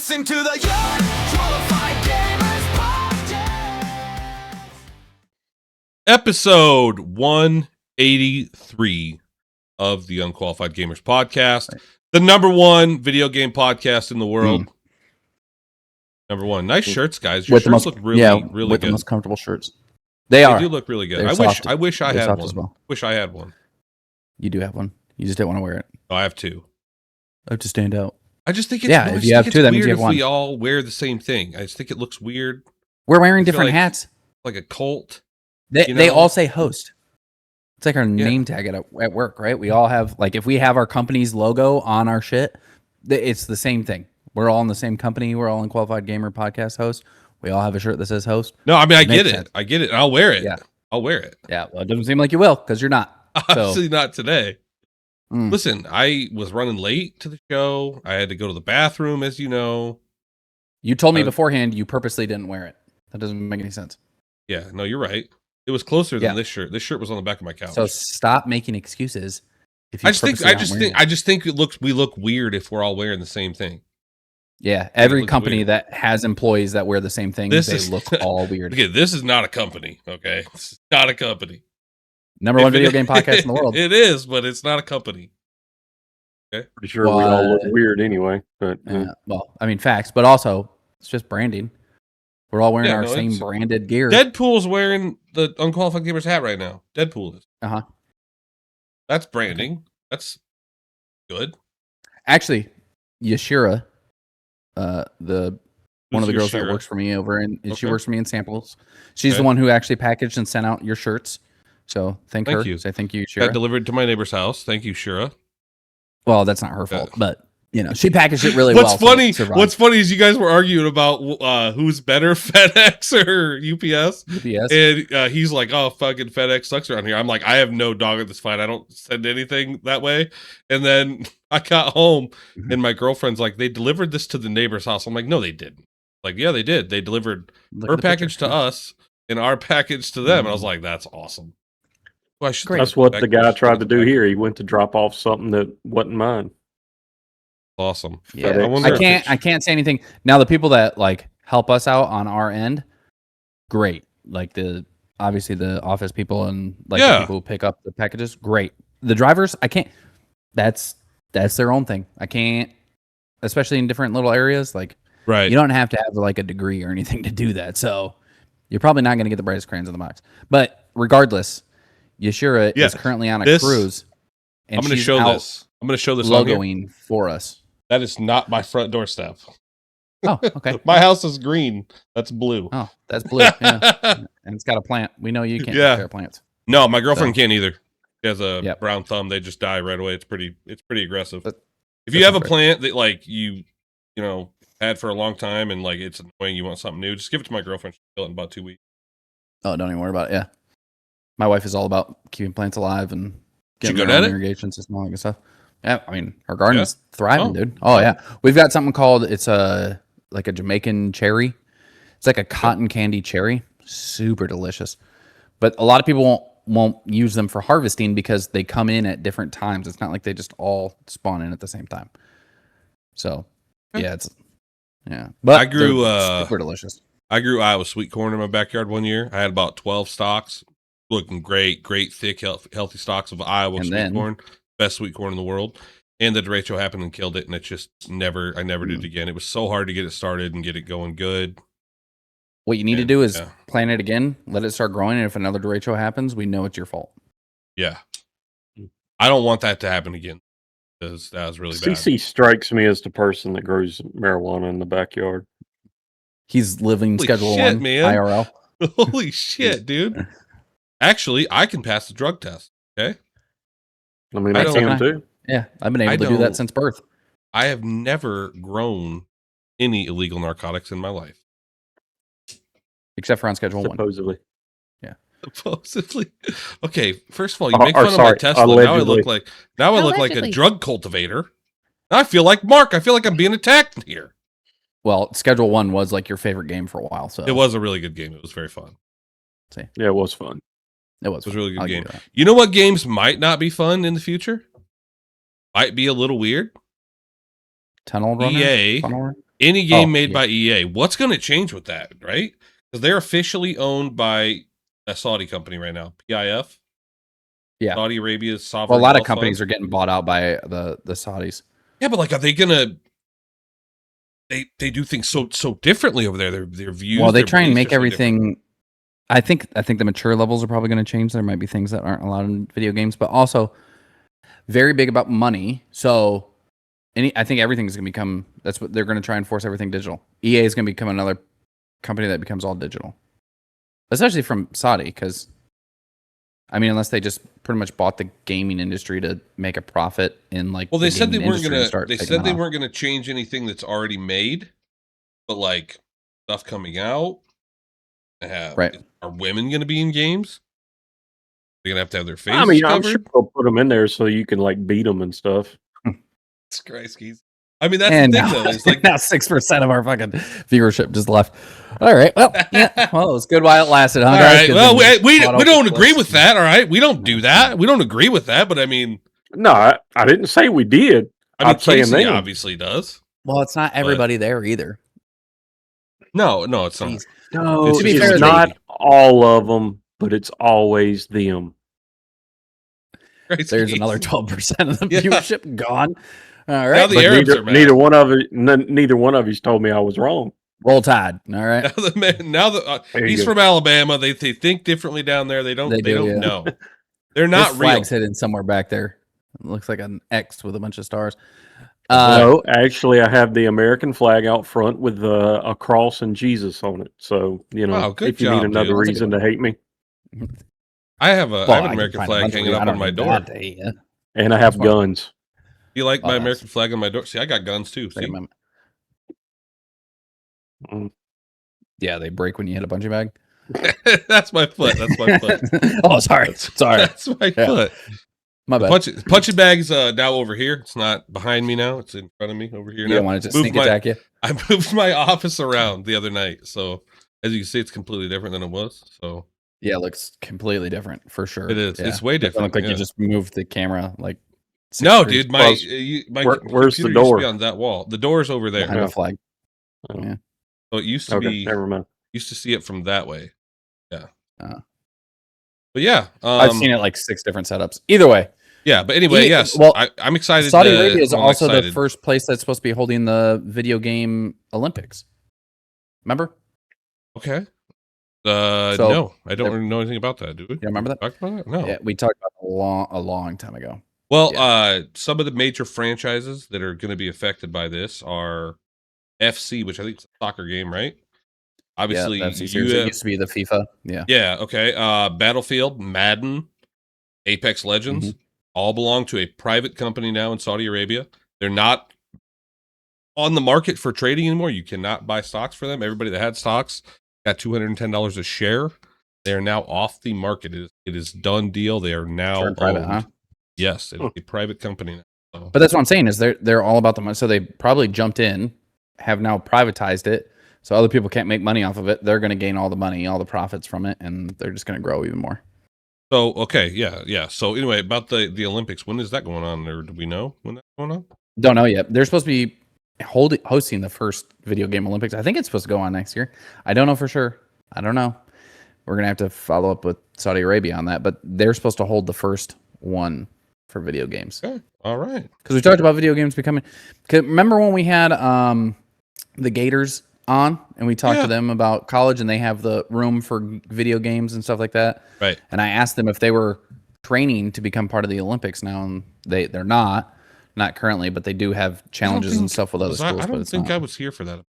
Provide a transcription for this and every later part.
Listen to the Unqualified Gamers Podcast. Episode 183 of the Unqualified Gamers Podcast. The number one video game podcast in the world. Number one. Nice shirts, guys. Your shirts look really with good. The most comfortable shirts. They do look really good. They're I soft. wish I They're had soft one. as well. Wish I had one. You do have one. You just didn't want to wear it. Oh, I have two. Oh, to stand out. I just think it's Yeah, if you have two, that means you have if one. we all wear the same thing. I just think it looks weird. We're wearing I feel different like- hats. Like a cult. They all say host. It's like our name tag at work, right? We all have, like, if we have our company's logo on our shit, it's the same thing. We're all in the same company. We're all Unqualified Gamer Podcast host. We all have a shirt that says host. No, I mean, I get it. Sense. I get it. I'll wear it. Yeah. I'll wear it. Yeah, well, it doesn't seem like you will because you're not. Obviously not today. Mm. Listen, I was running late to the show. I had to go to the bathroom, as you know. You told me beforehand you purposely didn't wear it. That doesn't make any sense. Yeah, no, you're right. It was closer than this shirt. This shirt was on the back of my couch. So stop making excuses. If you I just think we look weird if we're all wearing the same thing. Yeah, every looks company weird. that has employees that wear the same thing, they look all weird. Okay, this is not a company. Okay, it's not a company. Number one video game podcast in the world. It is, but it's not a company. Okay, pretty sure we all look weird anyway. But well, I mean, facts, but also it's just branding. We're all wearing our same branded gear. Deadpool's wearing the Unqualified Gamers hat right now. Deadpool is. That's branding. Okay. That's good. Actually, Yashira, one of the girls that works for me over in, she works for me in samples. She's the one who actually packaged and sent out your shirts. So thank her. You. Say thank you, Shira. Got delivered to my neighbor's house. Thank you, Shira. Well, that's not her fault, but you know, she packaged it really What's well. What's funny is you guys were arguing about who's better, FedEx or UPS. And he's like, "Oh, fucking FedEx sucks around here." I'm like, "I have no dog in this fight. I don't send anything that way." And then I got home, and my girlfriend's like, "They delivered this to the neighbor's house." I'm like, "No, they didn't." Like, yeah, they did. They delivered her package to us and our package to them. And I was like, "That's awesome." Well, that's what the guy tried to do here. He went to drop off something that wasn't mine. Awesome. Yeah, I can't say anything. Now the people that like help us out on our end, great. Like obviously the office people and like the people who pick up the packages, great. The drivers, I can't. That's their own thing. I can't, especially in different little areas. Like, right, you don't have to have like a degree or anything to do that. So you're probably not going to get the brightest crayons in the box. But regardless, Yashira is currently on a cruise, and I'm going to show this. I'm going to show this logoing for us. That is not my front doorstep. Oh, okay. My house is green. That's blue. Oh, that's blue. Yeah. And it's got a plant. We know you can't take care of plants. No, my girlfriend can't either. She has a brown thumb. They just die right away. It's pretty aggressive. If you have a plant that like you know, had for a long time and like it's annoying, you want something new, just give it to my girlfriend. She'll kill it in about 2 weeks. Oh, don't even worry about it. Yeah. My wife is all about keeping plants alive and getting their own irrigation system, all that good stuff. Yeah, I mean, her garden's thriving, dude. Oh, yeah. We've got something called, it's like a Jamaican cherry. It's like a cotton candy cherry. Super delicious. But a lot of people won't use them for harvesting because they come in at different times. It's not like they just all spawn in at the same time. So, But I grew super delicious. I grew Iowa sweet corn in my backyard one year. I had about 12 stalks, looking great, thick, healthy stalks of Iowa sweet corn. Best sweet corn in the world. And the derecho happened and killed it, and it just I never did it again. It was so hard to get it started and get it going good. What you need to do is plant it again, let it start growing, and if another derecho happens, we know it's your fault. Yeah. I don't want that to happen again, because that was really bad. CC strikes me as the person that grows marijuana in the backyard. He's living Schedule 1, man. IRL. Holy shit, dude. Actually, I can pass the drug test, okay? I mean, I can too. Yeah, I've been able to do that since birth. I have never grown any illegal narcotics in my life. Except for on Schedule 1. Supposedly. Yeah. Supposedly. Okay, first of all, you make fun of my Tesla. Allegedly. Now I look like a drug cultivator. Now I feel like Mark. I feel like I'm being attacked here. Well, Schedule 1 was like your favorite game for a while. So it was a really good game. It was very fun. See. Yeah, it was fun. It was a really good game. You know what games might not be fun in the future? Might be a little weird. Tunnel Runner? EA Any game made yeah. by EA. What's going to change with that, right? Because they're officially owned by a Saudi company right now, PIF. Yeah. Saudi Arabia's Well, sovereign. a lot of wealth companies fund. are getting bought out by the Saudis. Yeah, but like, are they gonna? They do things so differently over there. Their views. Well, they their try and beliefs make are so different. everything. I think the mature levels are probably going to change. There might be things that aren't allowed in video games, but also very big about money. So, I think everything's going to become. That's what they're going to try and force everything digital. EA is going to become another company that becomes all digital, especially from Saudi, because I mean, unless they just pretty much bought the gaming industry to make a profit in like. Well, they said they weren't gonna. They said they weren't gonna change anything that's already made, but like stuff coming out. Right. Are women gonna be in games? They're gonna have to have their faces I mean, covered. I'm sure they'll put them in there so you can like beat them and stuff. It's crazy. I mean, that's the thing, though. It's like now 6% of our fucking viewership just left. All right. Well, yeah. Well, it was good while it lasted, huh? All guys? right. Well, we don't agree with that. All right. We don't do that. We don't agree with that. But I mean, No, I didn't say we did. I mean, I'm saying Casey them. obviously does. Well, it's not everybody there either. No, it's not. Jeez. No, It's it's not all of them, but it's always them. There's another 12% of the viewership gone. All right. Now the Arabs are mad. Neither one of you told me I was wrong. Roll Tide. All right. He's from Alabama. They think differently down there. They don't know. They're not His real. flag's hidden somewhere back there. It looks like an X with a bunch of stars. No, actually, I have the American flag out front with a cross and Jesus on it. So, if you need another reason to hate me. I have an American flag hanging up on my door. And I have guns. You like my American flag on my door? See, I got guns too. See? Yeah, they break when you hit a punching bag. That's my foot. Oh, sorry. That's my foot. My bad. Punching bag's now over here. It's not behind me now. It's in front of me over here now. You don't want to just sneak attack you? I moved my office around the other night. So, as you can see, it's completely different than it was. So, yeah, it looks completely different for sure. It is. Yeah. It's way different. It look like you just moved the camera like. No, dude. My where's the door? Used to be on that wall. The door's over there. Behind the flag. Oh. Yeah. So it used to be. Never mind. Used to see it from that way. Yeah. But yeah, I've seen it like 6 different setups. Either way. Yeah, but anyway, yes. Well, I'm excited. Saudi Arabia is also the first place that's supposed to be holding the video game Olympics. Remember? Okay. No, I don't really know anything about that. Do we? You remember that? Talked about that? No. Yeah, we talked about a long time ago. Well, some of the major franchises that are going to be affected by this are FC, which I think is a soccer game, right? Obviously, it used to be the FIFA. Yeah. Yeah. Okay. Battlefield, Madden, Apex Legends, all belong to a private company now in Saudi Arabia. They're not on the market for trading anymore. You cannot buy stocks for them. Everybody that had stocks got $210 a share. They are now off the market. It is done deal. They are now private, huh? Yes, it's a private company now. So. But that's what I'm saying is they're all about the money. So they probably jumped in, have now privatized it. So other people can't make money off of it. They're going to gain all the money, all the profits from it, and they're just going to grow even more. So, okay, yeah. So anyway, about the Olympics, when is that going on? Or do we know when that's going on? Don't know yet. They're supposed to be hosting the first video game Olympics. I think it's supposed to go on next year. I don't know for sure. I don't know. We're going to have to follow up with Saudi Arabia on that, but they're supposed to hold the first one for video games. Okay. All right. Because we talked about video games becoming... Remember when we had the Gators on and we talked to them about college and they have the room for video games and stuff like that? Right. And I asked them if they were training to become part of the Olympics now, and they're not currently, but they do have challenges and stuff with other schools. I don't think I was here for that.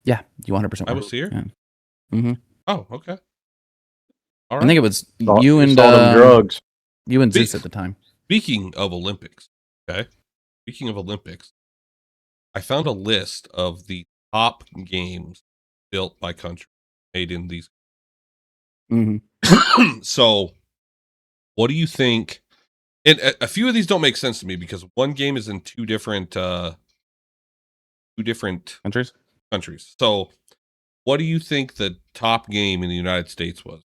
Yeah, you 100%. I was here? Yeah. Mm-hmm. Oh, okay. All right. I think it was you and drugs. You and Zeus at the time. Speaking of Olympics, okay. Speaking of Olympics, I found a list of the top games built by country made in these. Mm-hmm. So, what do you think? And a few of these don't make sense to me because one game is in two different countries. So, what do you think the top game in the United States was?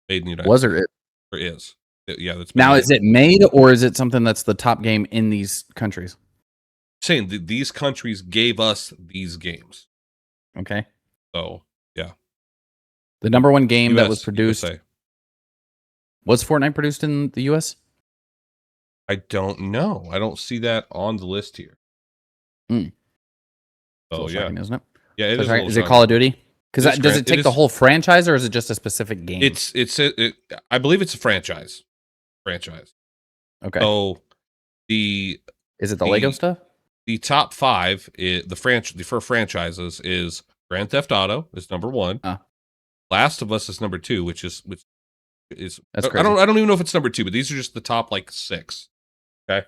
Made in the United States. Was or is? Yeah, that's now. Is it made or is it something that's the top game in these countries? saying that these countries gave us these games. Okay. So yeah. The number one game US, that was produced USA. was Fortnite produced in the US? I don't know. I don't see that on the list here. So yeah, shocking, isn't it? Yeah, it so is it Call of Duty? Because does it take the whole franchise, or is it just a specific game? I believe it's a franchise. Okay. So is it the Lego stuff? The top 5 for franchises is Grand Theft Auto is number 1. Last of Us is number 2, which is that's crazy. I don't even know if it's number 2, but these are just the top like 6. Okay.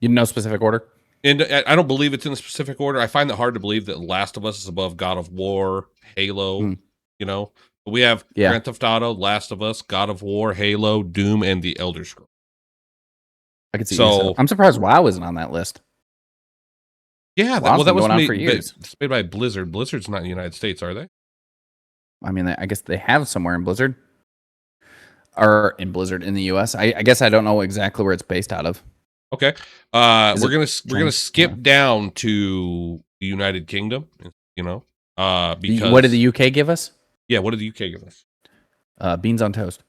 You know specific order? And I don't believe it's in a specific order. I find it hard to believe that Last of Us is above God of War, Halo, you know. But we have Grand Theft Auto, Last of Us, God of War, Halo, Doom, and The Elder Scrolls. I can see. So I'm surprised WoW isn't on that list. Yeah, that was made, for years. It's made by Blizzard. Blizzard's not in the United States, are they? I mean, I guess they have somewhere in Blizzard, or in Blizzard in the U.S. I guess I don't know exactly where it's based out of. Okay, we're gonna skip down to the United Kingdom. You know, because what did the UK give us? Yeah, what did the UK give us? Beans on toast.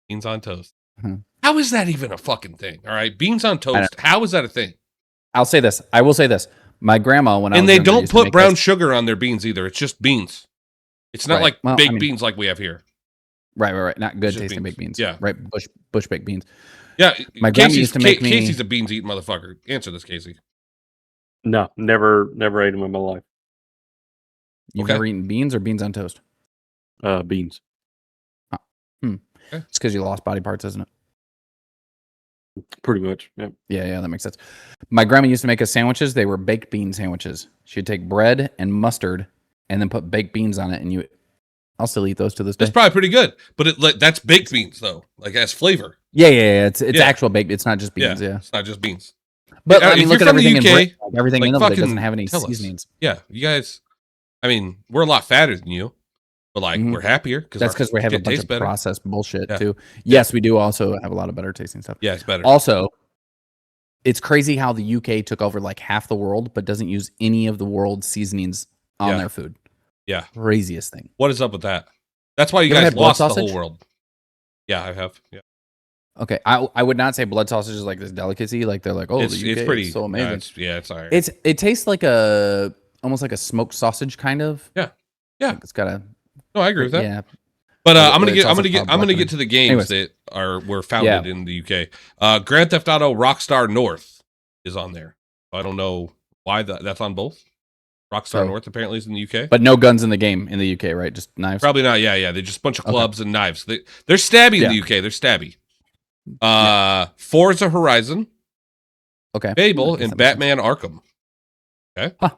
Beans on toast. How is that even a fucking thing? All right, beans on toast. How is that a thing? I'll say this. I will say this. My grandma, and they don't put brown sugar on their beans either. It's just beans. It's not like baked beans like we have here. Right. Not good tasting baked beans. Yeah. Right. Bush baked beans. Yeah. My grandma used to make me. Casey's a beans eating motherfucker. Answer this, Casey. No, never ate them in my life. You've never eaten beans or beans on toast? Beans. Okay. It's because you lost body parts, isn't it? Pretty much. Yeah. Yeah, that makes sense. My grandma used to make us sandwiches. They were baked bean sandwiches. She'd take bread and mustard and then put baked beans on it, and I'll still eat those to this day. It's probably pretty good, but that's baked beans though, like as flavor. Yeah. It's actual baked. It's not just beans. Yeah, it's not just beans. But I mean, look at everything in Britain. Everything in them that doesn't have any seasonings. Yeah, you guys. I mean, we're a lot fatter than you, but like we're happier because that's because we have a bunch of processed bullshit too. Yes, we do also have a lot of better tasting stuff. Yeah, it's better. Also, it's crazy how the UK took over like half the world, but doesn't use any of the world's seasonings on their food. Yeah, craziest thing. What is up with that? That's why you guys lost the whole world. Yeah, I have. Yeah. Okay, I would not say blood sausage is like this delicacy. Like they're like, oh, the UK it's pretty, is so amazing. It's all right. It tastes like almost like a smoked sausage kind of. Yeah. Like it's got a. No, I agree with that. Yeah. But I'm gonna get to the games that were founded in the UK. Grand Theft Auto Rockstar North is on there. I don't know why that's on both. Rockstar North apparently is in the UK, but no guns in the game in the UK, right? Just knives. Probably not. Yeah. They're just a bunch of clubs and knives. They're stabby in the UK. They're stabby. Forza Horizon, Fable, and Batman Arkham. Okay. Huh.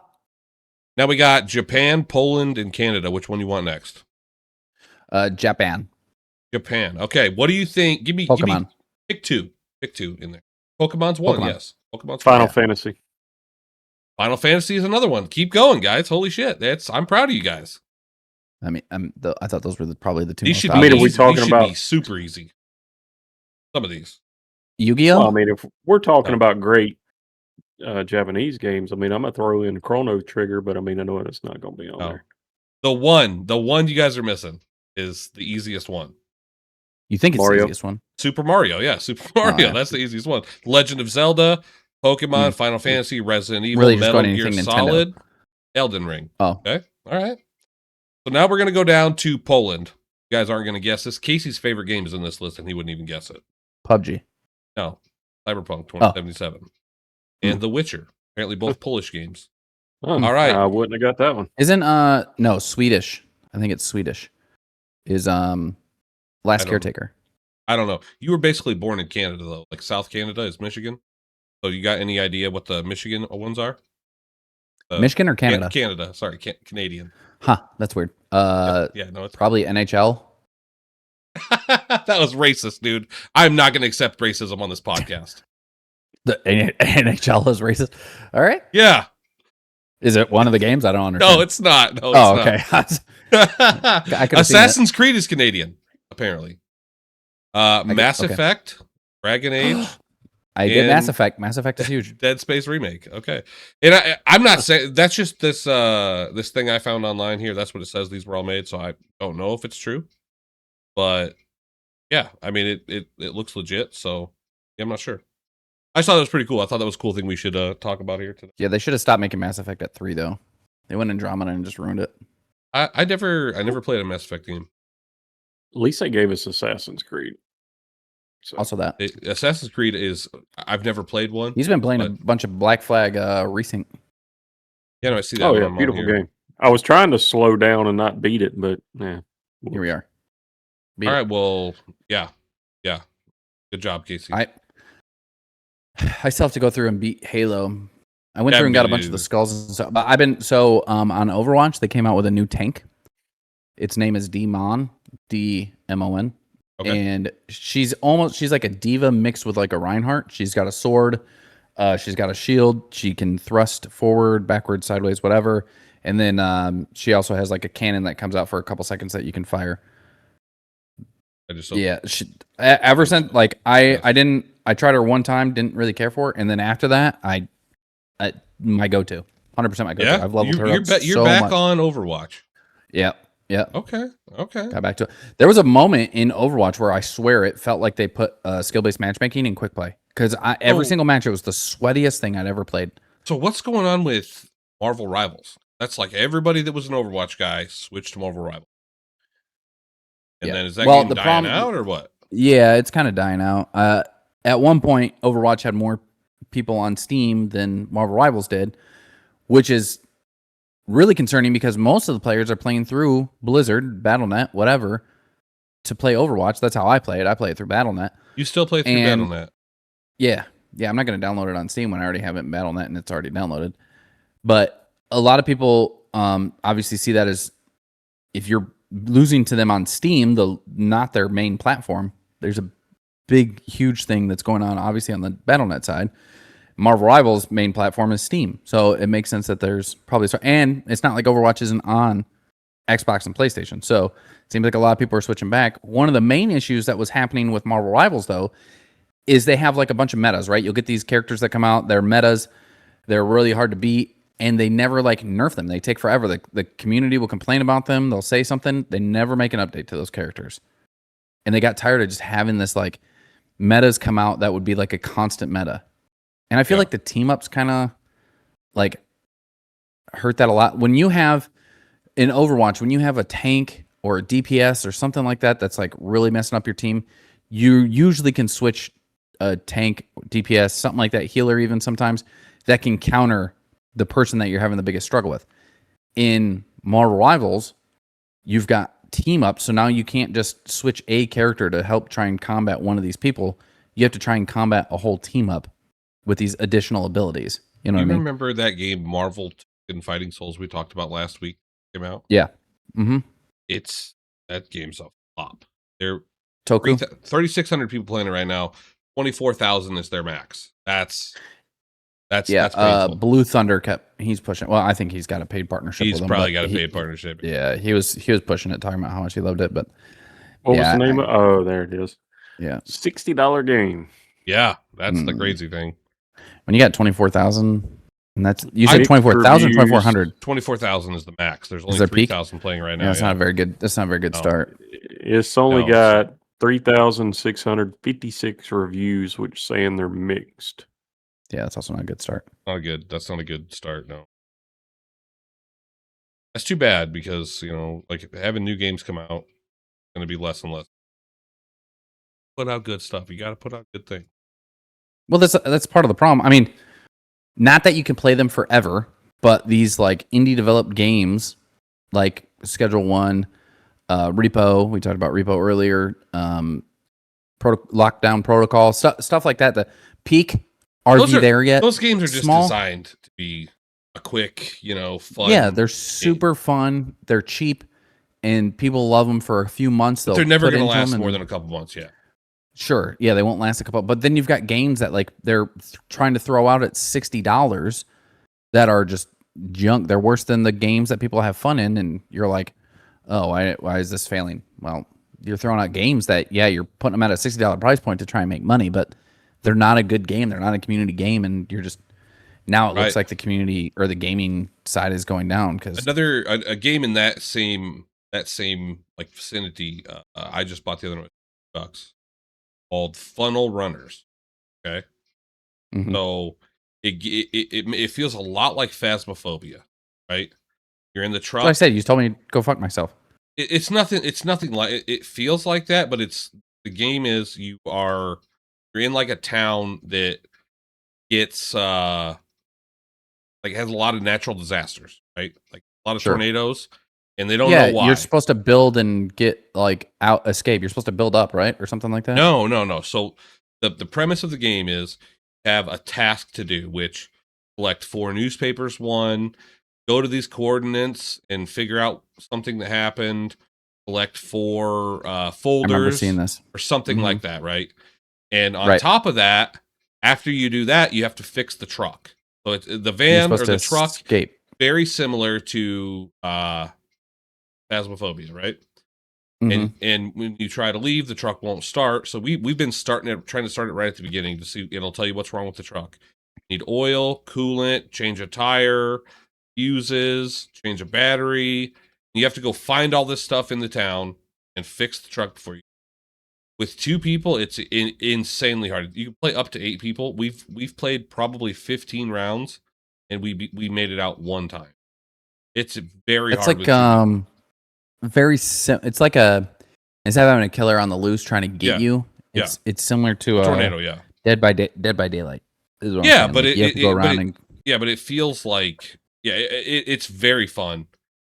Now we got Japan, Poland, and Canada. Which one you want next? Japan. Okay. What do you think? Give me pick two. Pick two in there. Pokemon's one. Yes. Pokemon's Final Fantasy. Final Fantasy is another one. Keep going, guys. Holy shit. I'm proud of you guys. I mean, I thought those were probably the two. These should be super easy. Some of these. Yu-Gi-Oh? Well, I mean, if we're talking about great Japanese games, I mean, I'm gonna throw in Chrono Trigger, but I mean, I know it's not gonna be on there. The one you guys are missing is the easiest one. You think it's the easiest one? Super Mario, yeah, Super Mario. That's the easiest one. Legend of Zelda, Pokemon, Final Fantasy, Resident Evil, Metal Gear Solid, Elden Ring. Oh, okay, all right. So now we're gonna go down to Poland. You guys aren't gonna guess this. Casey's favorite game is in this list, and he wouldn't even guess it. PUBG. No, Cyberpunk 2077 and The Witcher. Apparently, both Polish games. All right, I wouldn't have got that one. Isn't no Swedish? I think it's Swedish. Is Last Caretaker. I don't know. You were basically born in Canada though, like South Canada is Michigan. So you got any idea what the Michigan ones are? Michigan or Canada? Canada. Sorry, Canadian. Huh, that's weird. No, it's probably NHL. That was racist, dude. I'm not going to accept racism on this podcast. The NHL is racist. All right. Yeah. Is it one of the games? I don't understand. No, it's not. No, it's okay. Assassin's Creed is Canadian, apparently. Mass Effect, Dragon Age, I did Mass Effect. Mass Effect is huge. Dead Space remake. Okay, and I'm not saying that's just this this thing I found online here. That's what it says. These were all made, so I don't know if it's true, but yeah, I mean it looks legit. So yeah, I'm not sure. I thought that was pretty cool. I thought that was a cool thing we should talk about here today. Yeah, they should have stopped making Mass Effect at 3 though. They went Andromeda and just ruined it. I never played a Mass Effect game. At least they gave us Assassin's Creed. So, also that. Assassin's Creed is, I've never played one. He's been playing a bunch of Black Flag recent. Yeah, no, I see that. Oh, yeah, beautiful game. I was trying to slow down and not beat it, but yeah. Here we are. All right, well, yeah. Good job, Casey. I still have to go through and beat Halo. I went through and got a bunch of the skulls and stuff. But I've been, on Overwatch, they came out with a new tank. Its name is Demon, D-M-O-N. Okay. And she's like a diva mixed with like a Reinhardt. She's got a sword. She's got a shield. She can thrust forward, backward, sideways, whatever. And then she also has like a cannon that comes out for a couple seconds that you can fire. Ever since like I tried her one time, didn't really care for her, and then after that, I my go-to, 100% my go-to. I've leveled her up you're back on Overwatch. Yeah. Okay. Got back to it. There was a moment in Overwatch where I swear it felt like they put skill-based matchmaking in quick play because every single match it was the sweatiest thing I'd ever played. So what's going on with Marvel Rivals? That's like everybody that was an Overwatch guy switched to Marvel Rivals. And then is that game dying out or what? Yeah, it's kind of dying out. At one point, Overwatch had more people on Steam than Marvel Rivals did, which is really concerning because most of the players are playing through Blizzard, Battle.net, whatever, to play Overwatch. That's how I play it. I play it through Battle.net. You still play through Battle.net? Yeah. I'm not going to download it on Steam when I already have it in Battle.net and it's already downloaded. But a lot of people obviously see that as if you're losing to them on Steam, not their main platform. There's a big, huge thing that's going on, obviously, on the Battle.net side. Marvel Rivals' main platform is Steam, so it makes sense that there's probably... And it's not like Overwatch isn't on Xbox and PlayStation, so it seems like a lot of people are switching back. One of the main issues that was happening with Marvel Rivals, though, is they have like a bunch of metas, right? You'll get these characters that come out, they're metas, they're really hard to beat, and they never like nerf them. They take forever. The community will complain about them. They'll say something. They never make an update to those characters. And they got tired of just having this like metas come out that would be like a constant meta. And I feel like the team ups kind of like hurt that a lot. When you have in Overwatch, when you have a tank or a DPS or something like that that's like really messing up your team, you usually can switch a tank, DPS, something like that, healer even sometimes, that can counter the person that you're having the biggest struggle with. In Marvel Rivals, you've got team up, so now you can't just switch a character to help try and combat one of these people. You have to try and combat a whole team up with these additional abilities. You know what I mean? Remember that game Marvel in Fighting Souls we talked about last week came out? Yeah. Mm-hmm. That game's a flop. They're 3,600 people playing it right now. 24,000 is their max. That's painful. Blue Thunder he's pushing. Well, I think he's got a paid partnership. He's probably got a paid partnership. Yeah, he was pushing it, talking about how much he loved it. But what was the name of? Oh, there it is. Yeah, $60 game. Yeah, that's the crazy thing. When you got 24,000, and that's you said 24,000, 2,400. 24,000 is the max. There's only 3,000 playing right now. Yeah, that's not a very good. That's not a very good start. It's only got 3,656 reviews, which saying they're mixed. Yeah, that's also not a good start. Not good. That's not a good start. No, that's too bad because like having new games come out, going to be less and less. Put out good stuff. You got to put out good things. Well, that's part of the problem. I mean, not that you can play them forever, but these like indie developed games, like Schedule One, Repo. We talked about Repo earlier. Lockdown Protocol, stuff like that. The Peak. Are you there yet? Those games are just designed to be a quick, fun. Yeah, they're super fun. They're cheap, and people love them for a few months. They're never going to last more than a couple months. Yeah. Sure. Yeah, they won't last a couple. But then you've got games that like they're trying to throw out at $60 that are just junk. They're worse than the games that people have fun in, and you're like, oh, why is this failing? Well, you're throwing out games that you're putting them at a $60 price point to try and make money, but they're not a good game. They're not a community game, and you're just now it looks like the community or the gaming side is going down because another a game in that same like vicinity. I just bought the other one, $2, called Funnel Runners. Okay, so it feels a lot like Phasmophobia, right? You're in the truck. So I said you told me to go fuck myself. It's nothing. It's nothing like it feels like that, but the game is you're in like a town that gets like has a lot of natural disasters, right? Like a lot of tornadoes, and they don't know why. You're supposed to build and get like escape. You're supposed to build up, right, or something like that. No. So the premise of the game is have a task to do, which collect 4 newspapers. One, go to these coordinates and figure out something that happened. Collect 4 folders. I remember seeing this or something like that, right? And on top of that, after you do that, you have to fix the truck. So it's the van or the truck, very similar to Phasmophobia, right? And when you try to leave, the truck won't start. So we've been trying to start it right at the beginning to see. It'll tell you what's wrong with the truck. You need oil, coolant, change a tire, fuses, change a battery. You have to go find all this stuff in the town and fix the truck before you. With 2 people, it's insanely hard. You can play up to 8 people. We've played probably 15 rounds, and we made it out 1 time. It's very hard. It's like it's like instead of having a killer on the loose trying to get you, it's similar to a tornado. Dead by Daylight. But you have to go around but it feels like it's very fun.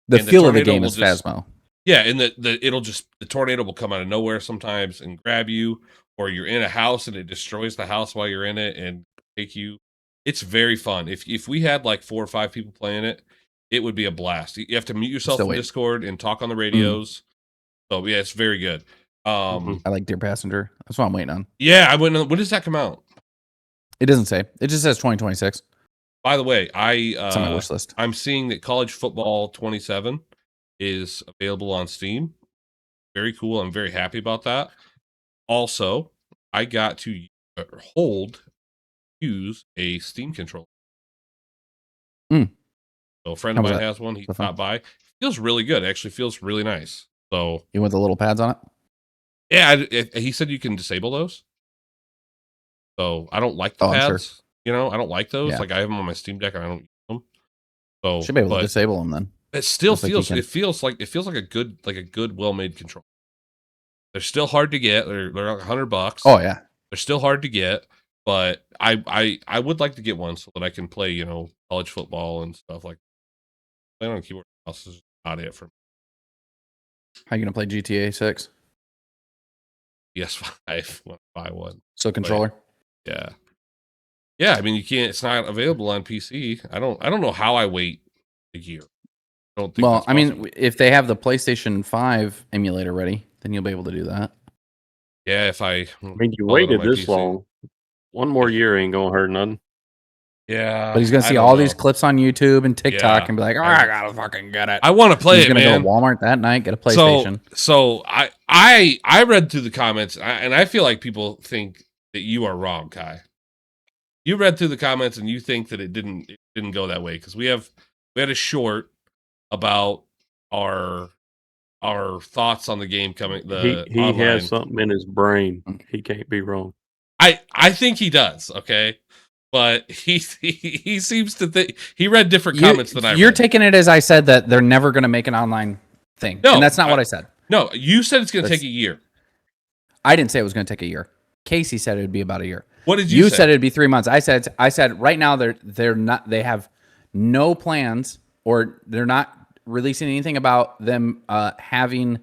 The feel of the game is Phasmo. Yeah, and the tornado will come out of nowhere sometimes and grab you, or you're in a house and it destroys the house while you're in it and take you. It's very fun. If we had like 4 or 5 people playing it, it would be a blast. You have to mute yourself in Discord and talk on the radios. So yeah, it's very good. I like Dear Passenger. That's what I'm waiting on. Yeah, when does that come out? It doesn't say. It just says 2026. By the way, it's on my wish list. I'm seeing that College Football 27 is available on Steam. Very cool. I'm very happy about that. Also, I got to use a Steam controller. So a friend of mine has one. He stopped by. Feels really good. Actually feels really nice. So you want the little pads on it? Yeah, he said you can disable those. So I don't like the pads. Sure. You know, I don't like those. Like I have them on my Steam Deck and I don't use them. So should be able to disable them then. It still feels like a good well-made controller. They're still hard to get. They're like $100. Oh yeah. They're still hard to get, but I would like to get one so that I can play, college football and stuff like that. Playing on a keyboard mouse is not it for me. How you gonna play GTA 6? PS5 when I buy one. So controller? Yeah. Yeah, I mean you can't. It's not available on PC. I don't know how I wait a year. I don't think. Well, I mean, if they have the PlayStation 5 emulator ready, then you'll be able to do that. Yeah, I mean, you waited this PC. Long. 1 more year ain't gonna hurt none. Yeah, but he's gonna see all these clips on YouTube and TikTok and be like, "Oh, I gotta fucking get it." I want to play it, man. He's gonna go to Walmart that night, get a PlayStation. So I read through the comments, and I feel like people think that you are wrong, Kai. You read through the comments, and you think that it didn't go that way because we had a short about our thoughts on the game coming. He has something in his brain. He can't be wrong. I think he does. Okay. But he seems to think he read different comments than I read. You're taking it as I said that they're never going to make an online thing. No, and that's not what I said. No, you said it's going to take a year. I didn't say it was going to take a year. Casey said it would be about a year. What did you say? You said it'd be 3 months. I said right now they're not. They have no plans, or they're not releasing anything about them having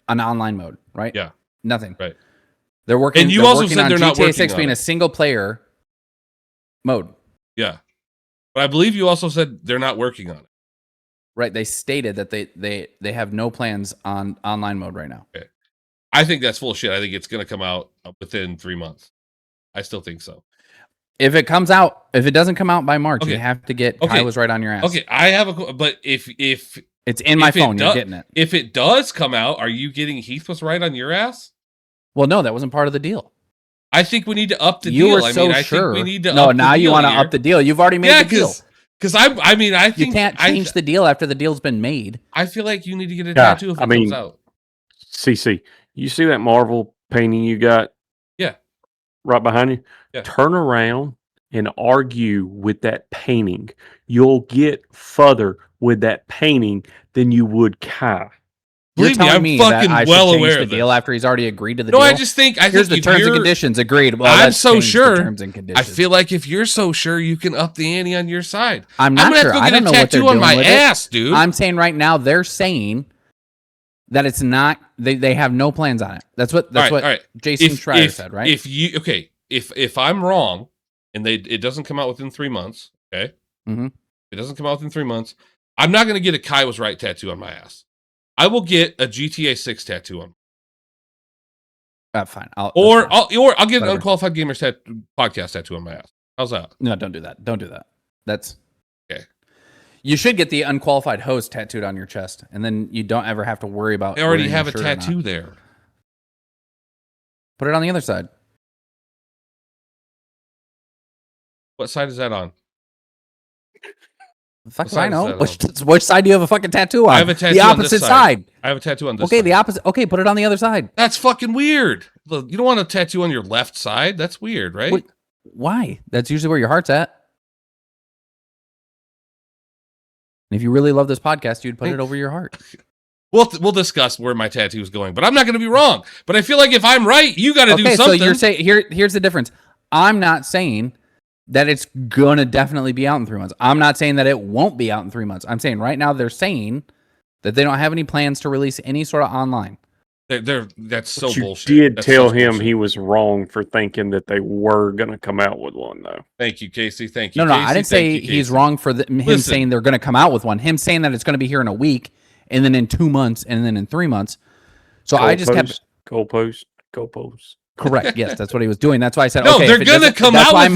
an online mode. Right? Yeah. Nothing. Right. They're working. And you also said they're not working GTA 6 being a single player mode. Yeah. But I believe you also said they're not working on it. Right. They stated that they have no plans on online mode right now. Okay. I think that's full of shit. I think it's going to come out within 3 months. I still think so. If it doesn't come out by March, you have to get. I was right on your ass. Okay, I have but if it's in my phone, you're getting it. If it does come out, are you getting Heath was right on your ass? Well, no, that wasn't part of the deal. I think we need to up the deal. I think we need to. No, now you want to up the deal. You've already made the deal. Because I think you can't change the deal after the deal's been made. I feel like you need to get a tattoo if it comes out. CC, you see that Marvel painting you got? Yeah, right behind you. Yeah. Turn around and argue with that painting. You'll get further with that painting than you would Kai. You're telling me that I should change the deal after he's already agreed to the deal? No, I just think here's the terms and conditions agreed. Well, I'm so sure. Terms and conditions. I feel like if you're so sure, you can up the ante on your side. I'm not sure. I don't know what they're doing on my ass, dude. I'm saying right now they're saying that it's not. They have no plans on it. That's what Jason Schreier said, right? If I'm wrong and it doesn't come out within 3 months, okay? Mm-hmm. It doesn't come out within 3 months. I'm not going to get a Kai was right tattoo on my ass. I will get a GTA 6 tattoo on. Fine. I'll get an Unqualified Gamers podcast tattoo on my ass. How's that? No, don't do that. Don't do that. That's okay. You should get the Unqualified host tattooed on your chest, and then you don't ever have to worry about. I already have a tattoo there. Put it on the other side. What side is that on? Fuck if I know. Which side do you have a fucking tattoo on? I have a tattoo the on opposite this side. I have a tattoo on this side. Okay, the opposite. Okay, put it on the other side. That's fucking weird. Look, you don't want a tattoo on your left side. That's weird, right? Wait, why? That's usually where your heart's at. And if you really love this podcast, you'd put it over your heart. We'll discuss where my tattoo is going, but I'm not going to be wrong. But I feel like if I'm right, you got to do something. So you're saying here's the difference. I'm not saying that it's gonna definitely be out in 3 months. I'm not saying that it won't be out in 3 months. I'm saying right now they're saying that they don't have any plans to release any sort of online. That's so bullshit. You did tell him he was wrong for thinking that they were gonna come out with one, though. Thank you, Casey. Thank you. No, I didn't say he's wrong for him saying they're gonna come out with one. Him saying that it's gonna be here in a week, and then in 2 months, and then in 3 months. So I just kept goalpost. Correct. Yes, that's what he was doing. That's why I said, no, okay, they're gonna come out. That's why I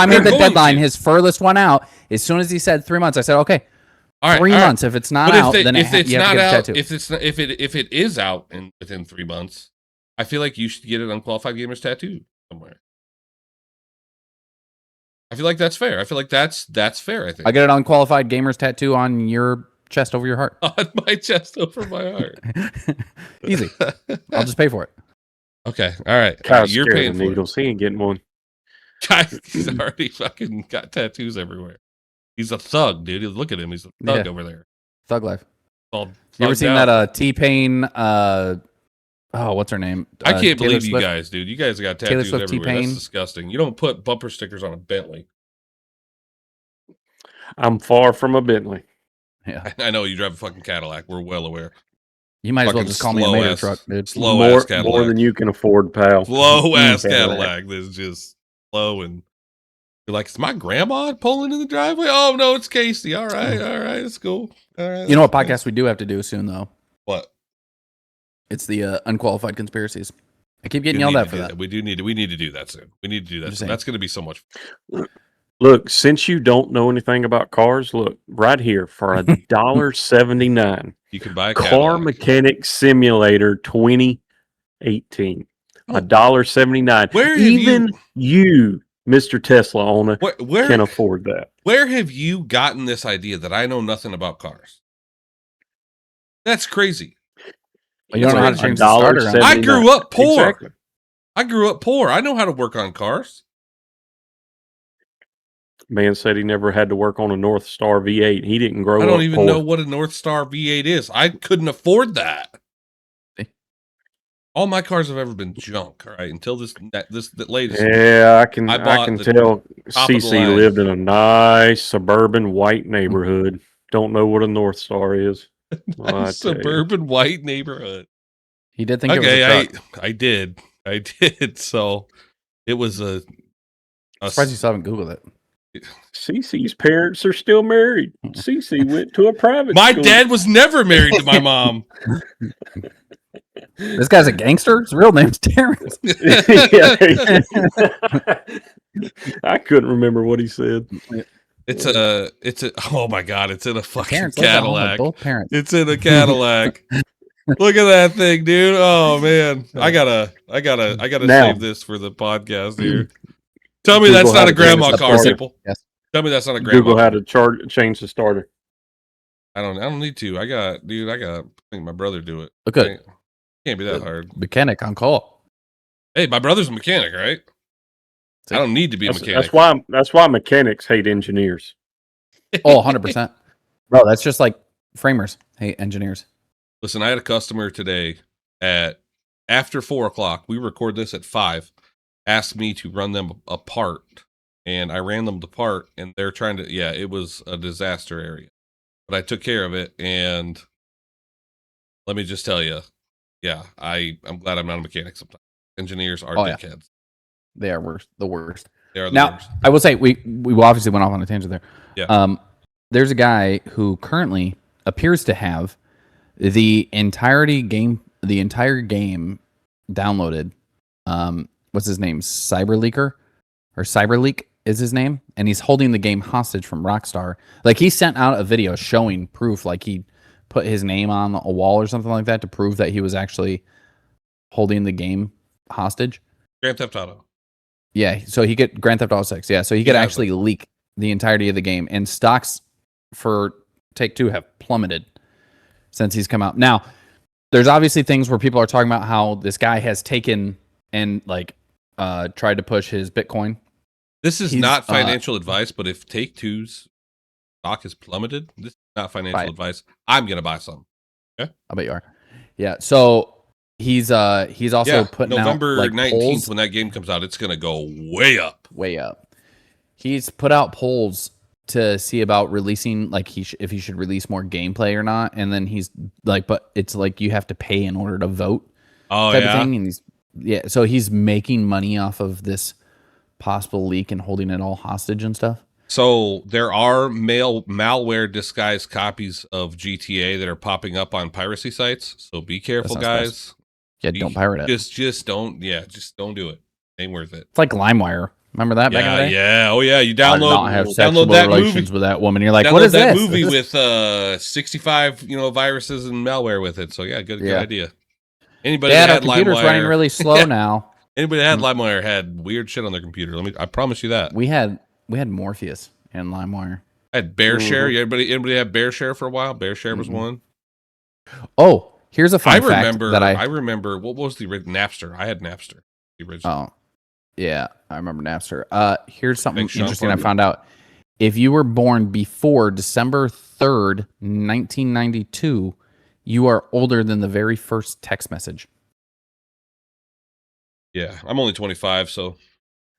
made the deadline his furthest one out. As soon as he said 3 months, I said, okay, all right, 3 months. If it's not out, then if it's not out, if it is out within 3 months, I feel like you should get an Unqualified Gamers tattoo somewhere. I feel like that's fair. I feel like that's fair. I think I get an Unqualified Gamers tattoo on your chest over your heart. On my chest over my heart. Easy. I'll just pay for it. Okay, all right. You're paying for needles. He ain't getting one. He's already fucking got tattoos everywhere. He's a thug, dude. Look at him. He's a thug over there. Thug life. You ever seen that T-Pain? What's her name? I can't believe Swift. You guys, dude. You guys got tattoos Swift, everywhere. T-Pain. That's disgusting. You don't put bumper stickers on a Bentley. I'm far from a Bentley. Yeah, I know you drive a fucking Cadillac. We're well aware. You might as well just call me a motor truck, dude. Slow-ass Cadillac. More than you can afford, pal. Slow-ass Cadillac. That's just slow. And you're like, is my grandma pulling in the driveway? Oh, no, it's Casey. All right. It's cool. All right. You know what podcast we do have to do soon, though? What? It's the Unqualified Conspiracies. I keep getting yelled at for that. We need to do that soon. We need to do that soon. That's going to be so much fun. Look, since you don't know anything about cars, look right here for $1.79. You can buy a Car Mechanic Simulator 2018. $1.79. Where even you, Mr. Tesla owner, can afford that. Where have you gotten this idea that I know nothing about cars? That's crazy. Well, you don't know how to change the starter. I grew up poor. Exactly. I grew up poor. I know how to work on cars. Man said he never had to work on a North Star V8. He didn't grow up. I don't even know what a North Star V8 is. I couldn't afford that. All my cars have ever been junk. All right, until this latest. Yeah, I can tell. CC lived in a nice suburban white neighborhood. Don't know what a North Star is. Nice suburban white neighborhood. He did think it was a truck. I did. So it was a. I'm surprised you still haven't Googled it. CC's parents are still married. CC went to a private My school. dad was never married to my mom. This guy's a gangster? His real name's Terrence. I couldn't remember what he said. It's a oh my god, it's in a fucking Cadillac. Both parents. It's in a Cadillac. Look at that thing, dude. Oh man, I gotta Now- save this for the podcast here. Tell me Google that's how not a to change grandma the car, starter. people. Yes. Tell me that's not a grandma Google how car. to change the starter. I don't need to. I got I think my brother do it. Look good. Can't be that hard. Mechanic on call. Hey, my brother's a mechanic, right? I don't need to be a mechanic. That's why mechanics hate engineers. Oh, 100%. Bro, that's just like framers hate engineers. Listen, I had a customer today at after 4:00. We record this at 5. Asked me to run them a part, and I ran them the part, and they're trying to. Yeah, it was a disaster area, but I took care of it, and let me just tell you, yeah, I'm glad I'm not a mechanic. Sometimes engineers are dickheads. They are the worst. They are the Now, worst. I will say we obviously went off on a tangent there. Yeah. There's a guy who currently appears to have the entire game downloaded. What's his name? Cyberleak is his name, and he's holding the game hostage from Rockstar. Like, he sent out a video showing proof, like he put his name on a wall or something like that to prove that he was actually holding the game hostage. Grand Theft Auto. Yeah, so he could Grand Theft Auto 6. Yeah, so he could actually leak the entirety of the game, and stocks for Take-Two have plummeted since he's come out. Now, there's obviously things where people are talking about how this guy has taken and tried to push his Bitcoin. This is not financial advice, but if Take-Two's stock has plummeted, this is not financial advice. I'm gonna buy some. Okay, I bet you are. Yeah, so he's also putting November out 19th polls. when that game comes out. It's gonna go way up. Way up. He's put out polls to see about releasing, like, if he should release more gameplay or not, and then he's like, but it's like you have to pay in order to vote. Of thing. And so he's making money off of this possible leak and holding it all hostage and stuff. So there are malware disguised copies of GTA that are popping up on piracy sites. So be careful, guys. Yeah, don't pirate it. Just don't do it. Ain't worth it. It's like LimeWire. Remember that back in the day? Yeah. Oh yeah. You Not have sexual that relations movie with that woman. You're like, download what is that this? movie with 65 viruses and malware with it. So yeah, good idea. Anybody Dad, that our had computer's LimeWire, running really slow now. Anybody that had LimeWire had weird shit on their computer. I promise you that. We had Morpheus and LimeWire. I had BearShare. Anybody had BearShare for a while? BearShare was one. Oh, here's a fun fact that I remember. What was the original? Napster? I had Napster. The original. Oh, yeah, I remember Napster. Here's something Thanks, Sean, interesting I for it. found out. If you were born before December 3rd, 1992, you are older than the very first text message. Yeah, I'm only 25, so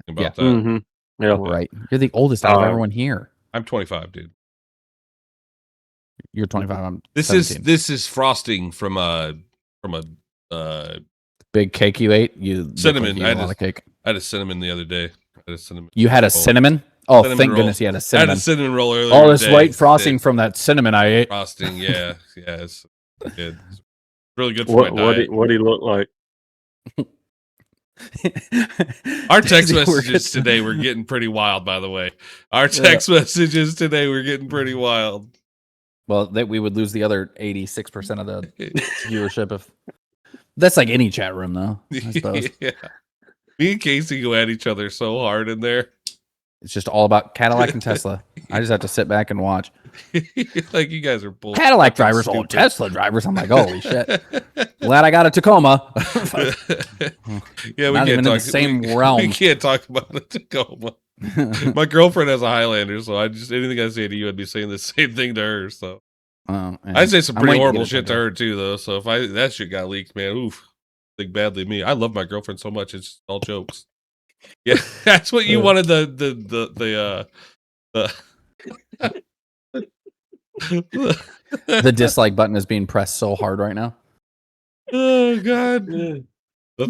think about that. Mm-hmm. Yeah. Right. You're the oldest out of everyone here. I'm 25, dude. You're 25. I'm This 17. is frosting from a big cake you ate. You look cinnamon. Like you ate a lot of cake. I had a cinnamon the other day. You had a cinnamon? Oh, Cinnamon thank roll. goodness you had a I cinnamon. had a cinnamon roll earlier. All this today. white frosting from that cinnamon I ate. Frosting, yeah, it's good. It's really good for my diet. What do he look like? Our text messages today were getting pretty wild, by the way. Our text messages today were getting pretty wild. Well, we would lose the other 86% of the viewership if that's like any chat room, though. I suppose. Yeah. Me and Casey go at each other so hard in there. It's just all about Cadillac and Tesla. I just have to sit back and watch. Like, you guys are bull. Cadillac drivers, old Tesla drivers. I'm like, holy shit. Glad I got a Tacoma. Yeah, we Not can't even in talk the same realm. We can't talk about a Tacoma. My girlfriend has a Highlander, so anything I say to you, I'd be saying the same thing to her. So I say some pretty horrible shit to her too, though. So if that shit got leaked, man, oof, think badly of me. I love my girlfriend so much; it's just all jokes. Yeah, that's what you wanted. The dislike button is being pressed so hard right now. Oh God! The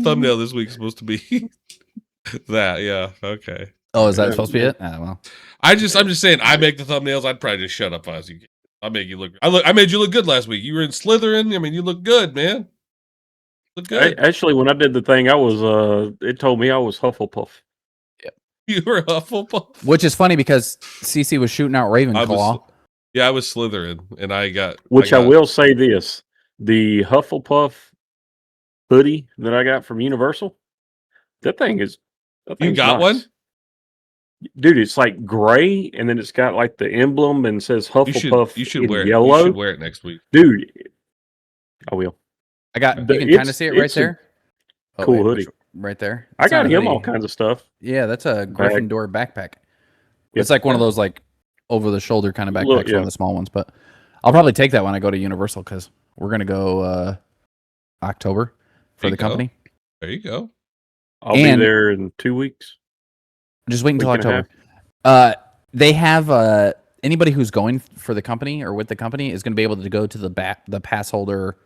thumbnail this week is supposed to be that. Yeah. Okay. Oh, is that supposed to be it? Well, I'm just saying. I make the thumbnails. I'd probably just shut up as you. I'll make you look. I made you look good last week. You were in Slytherin. I mean, you look good, man. Look good. Actually, when I did the thing, I was. It told me I was Hufflepuff. You were Hufflepuff. Which is funny because CC was shooting out Ravenclaw. I was Slytherin, and I got. I will say this: The Hufflepuff hoodie that I got from Universal. That thing's You got nice. one? Dude, it's like gray, and then it's got like the emblem and says Hufflepuff You should in wear it. yellow. You should wear it next week. Dude, I will. You can kind of see it right there. Cool hoodie. Right there. I got him all kinds of stuff. Yeah, that's a Gryffindor backpack. Yep. It's like one of those like over the shoulder kind of backpacks, one of the small ones. But I'll probably take that when I go to Universal because we're gonna go October for the company. There you go. I'll be there in 2 weeks. Just wait until October. They have anybody who's going for the company or with the company is going to be able to go to the pass holder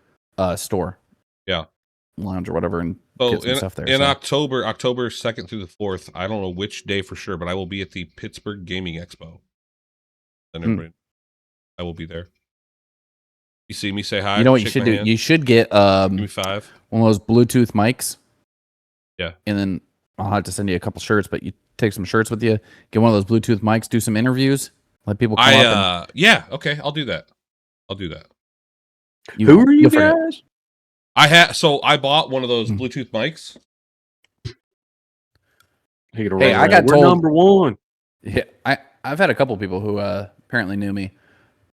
store. Yeah. Lounge or whatever and get some stuff there. In October 2nd through the 4th, I don't know which day for sure, but I will be at the Pittsburgh Gaming Expo. And I will be there. You see me, say hi. You know what you should do? You should get give me 5. One of those Bluetooth mics. Yeah. And then I'll have to send you a couple shirts, but you take some shirts with you, get one of those Bluetooth mics, do some interviews, let people come up. Yeah, okay, I'll do that. Who are you guys? I bought one of those Bluetooth mics. Hey, I got told number one. Yeah, I've had a couple people who apparently knew me.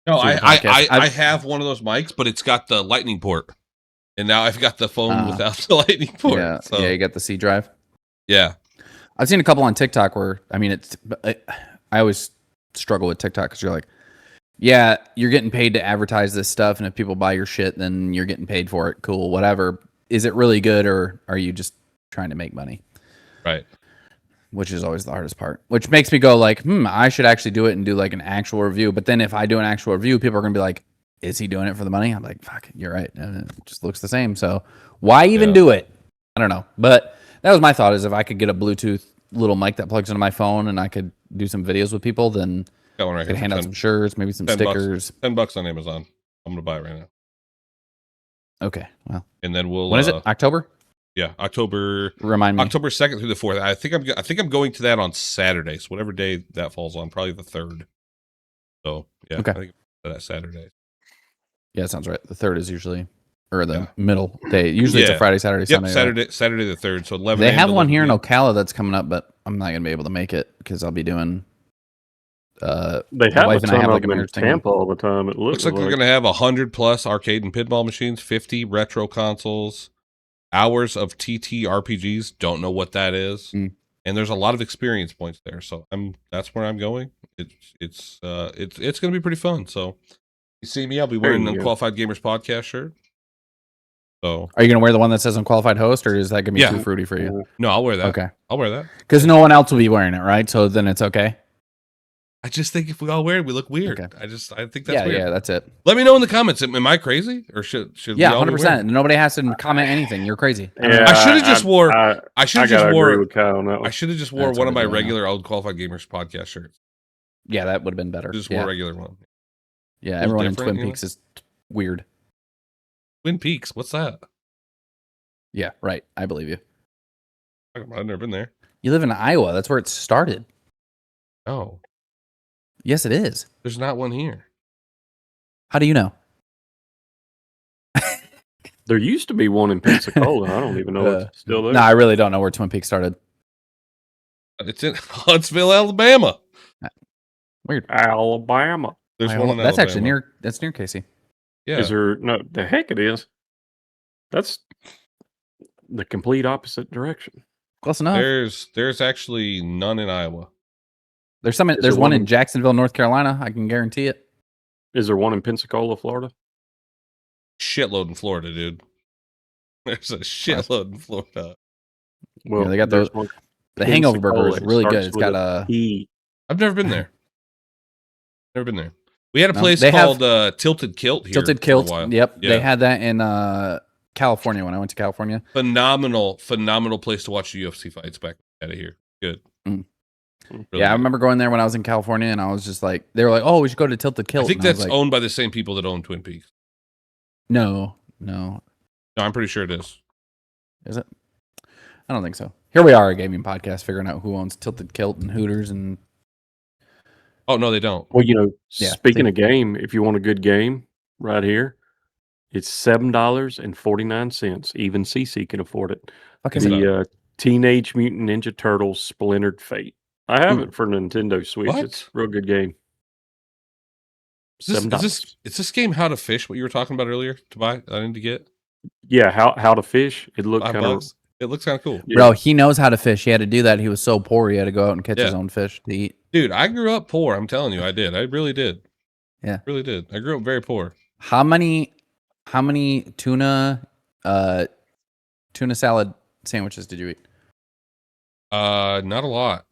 No, I have one of those mics, but it's got the lightning port. And now I've got the phone without the lightning port. Yeah, yeah, you got the C drive. Yeah. I've seen a couple on TikTok where, I mean, I always struggle with TikTok because you're like, yeah, you're getting paid to advertise this stuff, and if people buy your shit, then you're getting paid for it. Cool, whatever. Is it really good, or are you just trying to make money? Right. Which is always the hardest part. Which makes me go like, I should actually do it and do like an actual review. But then if I do an actual review, people are going to be like, is he doing it for the money? I'm like, fuck, you're right. And it just looks the same. So why even do it? I don't know. But that was my thought, is if I could get a Bluetooth little mic that plugs into my phone and I could do some videos with people, then I could hand out some shirts, maybe some stickers. $10 on Amazon. I'm going to buy it right now. Okay. Well, and then we'll. When is it? October? Yeah, October. Remind me. October 2nd through the 4th. I think I'm going to that on Saturday. So whatever day that falls on, probably the 3rd. So yeah, okay. I think that Saturday. Yeah, that sounds right. The 3rd is usually, or the middle day. Usually it's a Friday, Saturday, Sunday. Saturday the 3rd. So 11. They have one here in Ocala that's coming up, but I'm not gonna be able to make it because I'll be doing. They have a ton of them in Tampa all the time. It looks like they're gonna have 100+ arcade and pinball machines, 50 retro consoles, hours of TT RPGs. Don't know what that is. And there's a lot of experience points there. So that's where I'm going. It's gonna be pretty fun. So you see me, I'll be wearing an Unqualified Gamers podcast shirt. So are you gonna wear the one that says Unqualified Host, or is that gonna be too fruity for you? No, I'll wear that. Okay, I'll wear that because no one else will be wearing it, right? So then it's okay. I just think if we all wear it, we look weird. Okay. I think that's weird. Yeah, that's it. Let me know in the comments. Am I crazy, or should we all 100%. Nobody has to comment anything. You're crazy. Yeah, I should have just wore. I should have just wore one of my really regular Unqualified Gamers podcast shirts. Yeah, that would have been better. Just wore a regular one. Yeah, everyone in Twin Peaks is weird. Twin Peaks, what's that? Yeah, right. I believe you. I've never been there. You live in Iowa. That's where it started. Oh. Yes, it is. There's not one here. How do you know? There used to be one in Pensacola. I don't even know if it's still there. No, I really don't know where Twin Peaks started. It's in Huntsville, Alabama. Weird. Alabama. There's one in Alabama. That's actually near. That's near Casey. Yeah. Is there? No, the heck it is. That's the complete opposite direction. Close enough. There's actually none in Iowa. There's some. There's one in Jacksonville, North Carolina. I can guarantee it. Is there one in Pensacola, Florida? Shitload in Florida, dude. There's a shitload in Florida. Well, they got those. The Hangover Burger is really good. It's got a. I've never been there. Never been there. We had a place called Tilted Kilt here. Tilted Kilt. Yep. Yeah. They had that in California when I went to California. Phenomenal place to watch the UFC fights back out of here. Good. Really good. I remember going there when I was in California, and I was just like, they were like, "Oh, we should go to Tilted Kilt." I think that's owned by the same people that own Twin Peaks. No, I'm pretty sure it is. Is it? I don't think so. Here we are, a gaming podcast, figuring out who owns Tilted Kilt and Hooters and. Oh no, they don't. Well, speaking of game, if you want a good game, right here It's $7.49. Even CC can afford it. Okay. The Teenage Mutant Ninja Turtles Splintered Fate. I have it for Nintendo Switch. What? It's a real good game. Is this game How to Fish? What you were talking about earlier to buy? I need to get Yeah, how to fish. It looked kind of. $5. It looks kind of cool. Bro, he knows how to fish. He had to do that. He was so poor. He had to go out and catch his own fish to eat. Dude, I grew up poor. I'm telling you, I did. I really did. Yeah, really did. I grew up very poor. How many tuna salad sandwiches did you eat? Not a lot.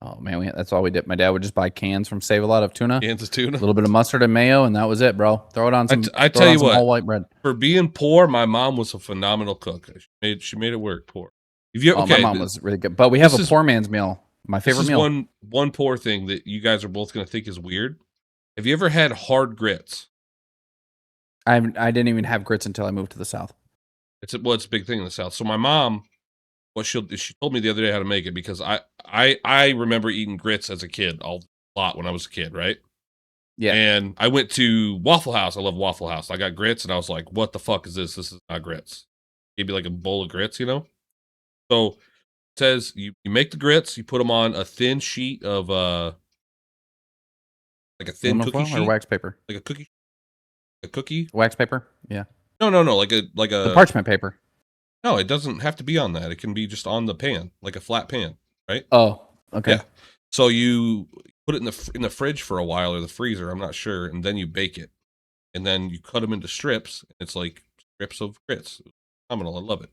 Oh man, that's all we did. My dad would just buy cans from Save a Lot of tuna. Cans of tuna. A little bit of mustard and mayo, and that was it, bro. Throw it on some. I tell you what, whole white bread. For being poor, my mom was a phenomenal cook. She made it work. Poor. My mom was really good. But we have a poor man's meal. My favorite meal. One poor thing that you guys are both going to think is weird. Have you ever had hard grits? I didn't even have grits until I moved to the South. It's a big thing in the South. So my mom, she told me the other day how to make it, because I remember eating grits as a kid a lot when I was a kid, right? Yeah. And I went to Waffle House. I love Waffle House. I got grits, and I was like, "What the fuck is this? This is not grits." Gave me like a bowl of grits, you know. So it says you make the grits, you put them on a thin sheet of like a thin cookie sheet or wax paper, like a cookie wax paper. Yeah. No, like a the parchment paper. No, it doesn't have to be on that. It can be just on the pan, like a flat pan, right? Oh, okay. Yeah. So you put it in the fridge for a while, or the freezer, I'm not sure, and then you bake it, and then you cut them into strips. It's like strips of grits. Phenomenal. I love it.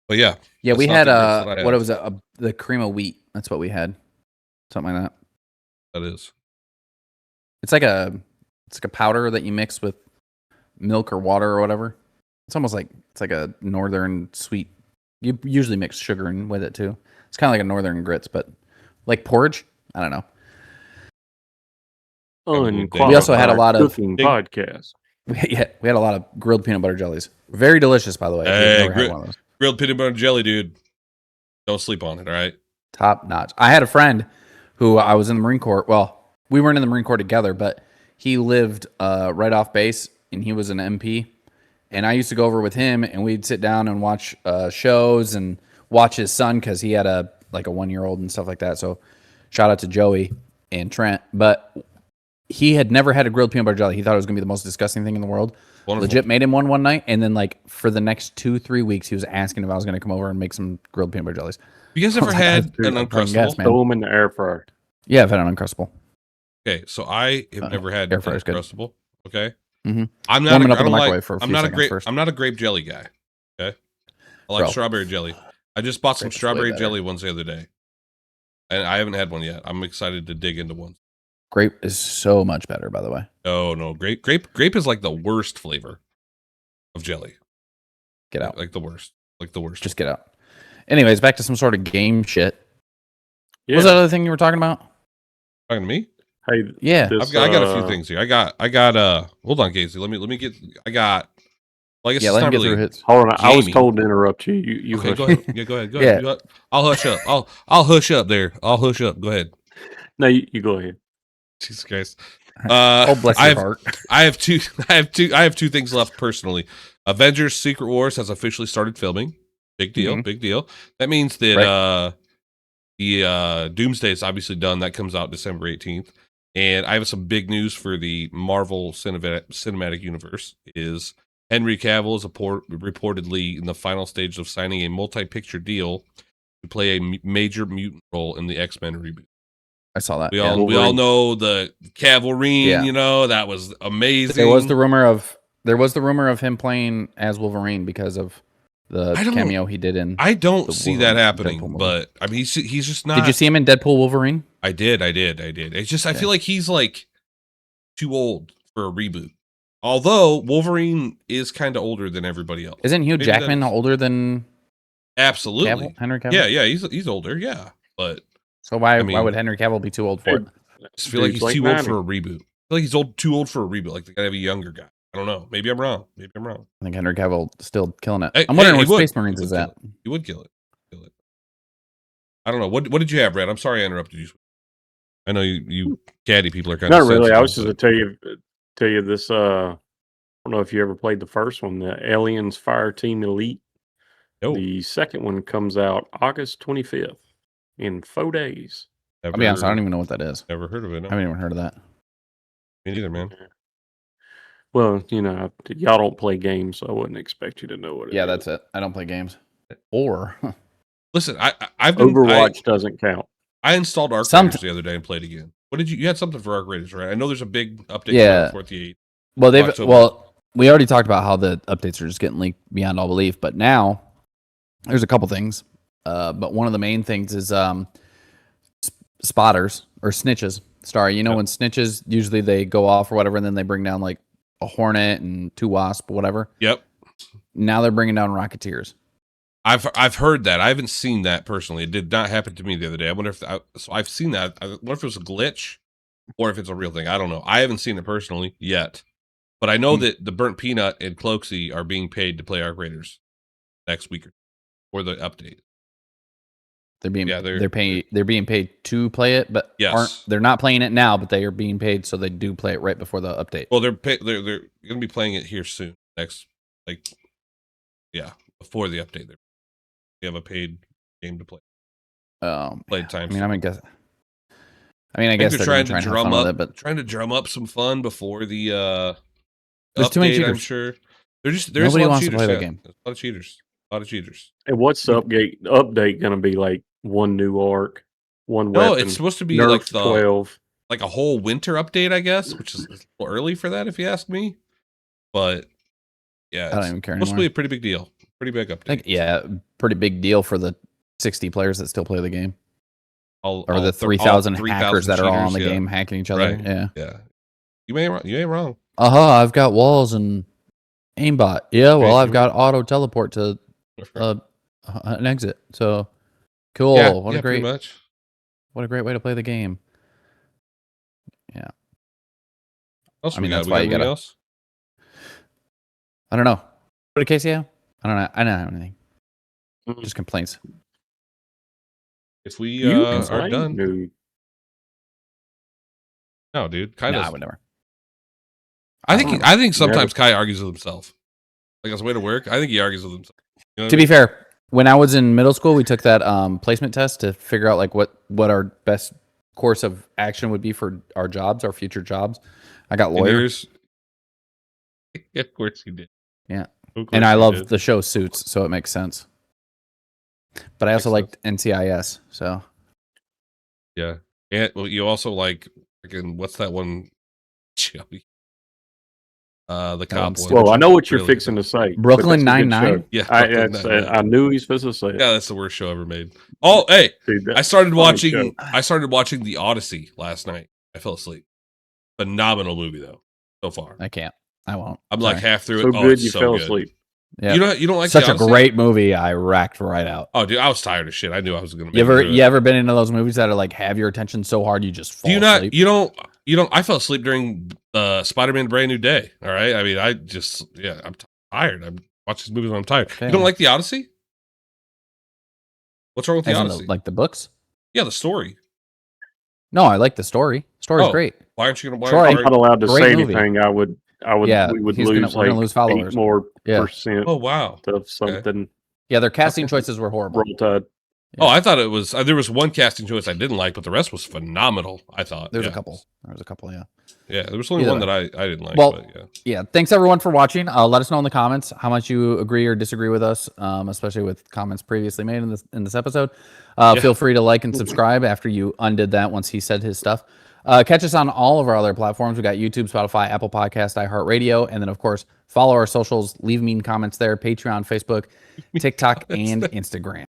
But yeah, we had what it was the cream of wheat. That's what we had, something like that. That is. It's like a powder that you mix with milk or water or whatever. It's almost like a northern sweet. You usually mix sugar in with it too. It's kind of like a northern grits, but like porridge. I don't know. Unqualified we also had a lot of cooking podcasts. We had a lot of grilled peanut butter jellies. Very delicious, by the way. Hey, grilled peanut butter jelly, dude. Don't sleep on it, all right? Top notch. I had a friend who I was in the Marine Corps. Well, we weren't in the Marine Corps together, but he lived right off base, and he was an MP. And I used to go over with him, and we'd sit down and watch shows and watch his son, because he had a 1-year-old and stuff like that. So shout out to Joey and Trent. But he had never had a grilled peanut butter jelly. He thought it was going to be the most disgusting thing in the world. Wonderful. Legit made him one night, and then for the next 2-3 weeks, he was asking if I was going to come over and make some grilled peanut butter jellies. You guys ever had an Uncrustable? Throw them in the air fryer. Yeah, I've had an Uncrustable. Okay, so I have never had an Uncrustable. Okay, mm-hmm. I'm not a grape jelly guy. Okay, I like strawberry jelly. I just bought some strawberry jelly ones the other day, and I haven't had one yet. I'm excited to dig into one. Grape is so much better, by the way. No, grape is like the worst flavor of jelly. Get out. Like the worst. Just get out. Anyways, back to some sort of game shit. Yeah. What was that other thing you were talking about? Talking to me? Hey, yeah. I got a few things here. I got hold on, Casey. Let me get well, I guess it's not really hits. Hold on, I was told to interrupt you. You okay, go ahead. Yeah, go ahead. Go ahead. Yeah. I'll hush up. I'll hush up there. I'll hush up. Go ahead. No, you go ahead. Jesus Christ. Oh, bless your heart. I have two things left personally. Avengers Secret Wars has officially started filming. Big deal, big deal. That means that the Doomsday is obviously done. That comes out December 18th. And I have some big news for the Marvel Cinematic Universe. Is Henry Cavill is reportedly in the final stage of signing a multi-picture deal to play a major mutant role in the X-Men reboot. I saw that. We all know the Cavalrine. You know, that was amazing. There was the rumor of him playing as Wolverine because of the cameo he did in. I don't see that happening, but I mean, he's just not. Did you see him in Deadpool Wolverine? I did. It's just I feel like he's like too old for a reboot. Although Wolverine is kind of older than everybody else. Isn't Hugh Jackman older than? Absolutely, Henry Cavill. Yeah, he's older. Yeah, but. So why would Henry Cavill be too old for it? I just feel like he's too old for a reboot. I feel like he's too old for a reboot. Like they gotta have a younger guy. I don't know. Maybe I'm wrong. I think Henry Cavill still killing it. I'm wondering where Space Marines is at. He would kill it. I don't know. What did you have, Brad? I'm sorry I interrupted you. I know you caddy people are kind of not really. I was just gonna tell you this don't know if you ever played the first one, the Aliens Fire Team Elite. No, The second one comes out August 25th in 4 days. I'll be honest, I don't even know what that is. Never heard of it. No. I haven't even heard of that. Me neither, man. Well, y'all don't play games, so I wouldn't expect you to know what it is. Yeah, that's it. I don't play games. Or Listen, I've been Overwatch doesn't count. I installed Arc Raiders the other day and played again. What did you had something for Arc Raiders, right? I know there's a big update for the 8th. Well, we already talked about how the updates are just getting leaked beyond all belief, but now there's a couple things. But one of the main things is spotters or snitches. Sorry, when snitches usually they go off or whatever, and then they bring down like a hornet and 2 wasp, whatever. Yep. Now they're bringing down rocketeers. I've heard that. I haven't seen that personally. It did not happen to me the other day. I wonder if so I've seen that. I wonder if it was a glitch or if it's a real thing. I don't know. I haven't seen it personally yet, but I know that the Burnt Peanut and Cloaksy are being paid to play Arc Raiders next week or the update. They're being paid to play it, but they're not playing it now, but they are being paid so they do play it right before the update. Well, they're going to be playing it here soon. Before the update. They have a paid game to play. Played time. I guess they're trying to drum up, trying to drum up some fun before the there's update. Too many cheaters. I'm sure. Nobody wants to play that game. There's a lot of cheaters. A lot of cheaters. And what's the update going to be like? One new arc, one weapon. No, it's supposed to be Nerf like 12, like a whole winter update, I guess, which is a little early for that, if you ask me. But yeah, I don't even care anymore. Supposed to be a pretty big deal. Pretty big update. Pretty big deal for the 60 players that still play the game. Or the 3,000 hackers that are all on the game hacking each other. Right. Yeah. You ain't wrong. I've got walls and aimbot. Yeah, well, I've got auto teleport to an exit. So cool. What a great way to play the game. Yeah. That's why you gotta. Else? I don't know. What did Casey have? I don't know. I don't have anything. Just complaints. If we are done. No, dude. Kind of. I would never. I think sometimes Kai argues with himself. Like as a way to work. I think he argues with himself. You know to be fair, when I was in middle school, we took that placement test to figure out like what our best course of action would be for our jobs, our future jobs. I got lawyers. Of course you did. Yeah. And I love the show Suits, so it makes sense. But I also liked NCIS, so. Yeah. And you also like, what's that one? Joey. The cop one. Well, I know what you're fixing to say. Brooklyn Nine-Nine? Yeah. I knew he's supposed to say it. Yeah, that's the worst show ever made. Oh, hey. Dude, I started watching The Odyssey last night. I fell asleep. Phenomenal movie, though, so far. I can't. I won't. I'm like half through so it. Good you fell asleep. Yeah. You don't like such The a great movie. I racked right out. Oh, dude, I was tired of shit. I knew I was going to. You ever been into those movies that are like have your attention so hard you just fall asleep? You don't. I fell asleep during Spider-Man: Brand New Day. All right. I mean, I'm tired. I watch these movies when I'm tired. Okay. You don't like The Odyssey? What's wrong with The Odyssey? Like the books? Yeah, the story. No, I like the story. Story's great. Why aren't you going to? I'm not allowed to say anything. I would. Yeah, we would lose followers. 8 more percent. Oh wow, of something. Okay. Yeah, their casting choices were horrible. Roll Tide. Yeah. Oh, I thought it was. There was one casting choice I didn't like, but the rest was phenomenal. I thought there was a couple. Yeah. Yeah, there was only one that I didn't like. Well, but yeah. Thanks everyone for watching. Let us know in the comments how much you agree or disagree with us, especially with comments previously made in this episode. Feel free to like and subscribe after you undid that once he said his stuff. Catch us on all of our other platforms. We got YouTube, Spotify, Apple Podcast, iHeartRadio, and then of course follow our socials. Leave mean comments there: Patreon, Facebook, TikTok, and Instagram.